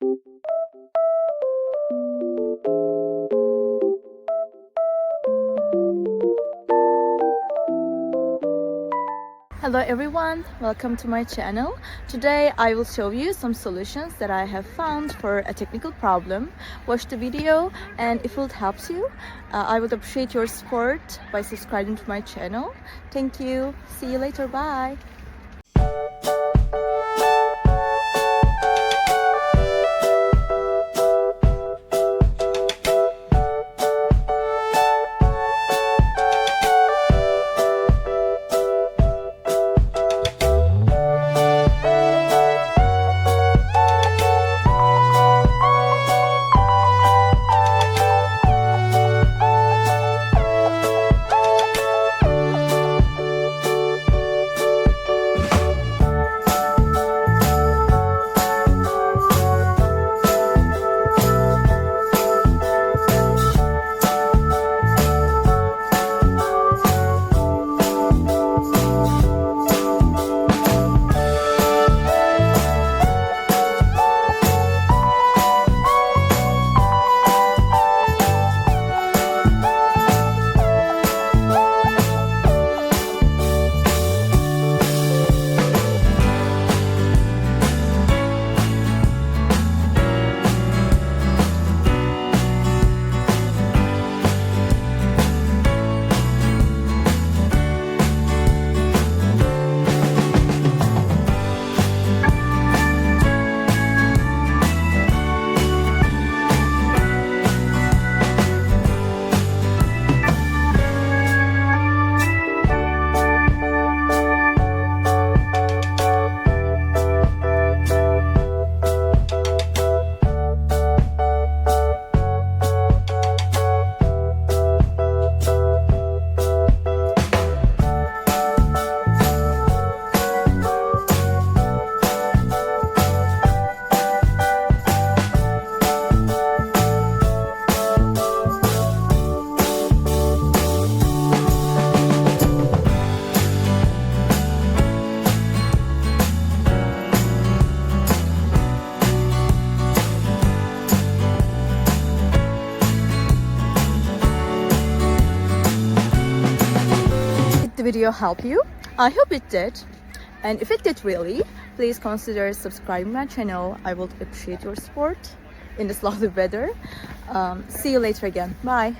Hello everyone, welcome to my channel. Today I will show you some solutions that I have found for a technical problem. Watch the video, and if it helps you, I would appreciate your support by subscribing to my channel. Thank you. See you later. Bye. Video help you? I hope it did, and if it did really, please consider subscribing my channel. I would appreciate your support in this lovely weather. See you later again. Bye.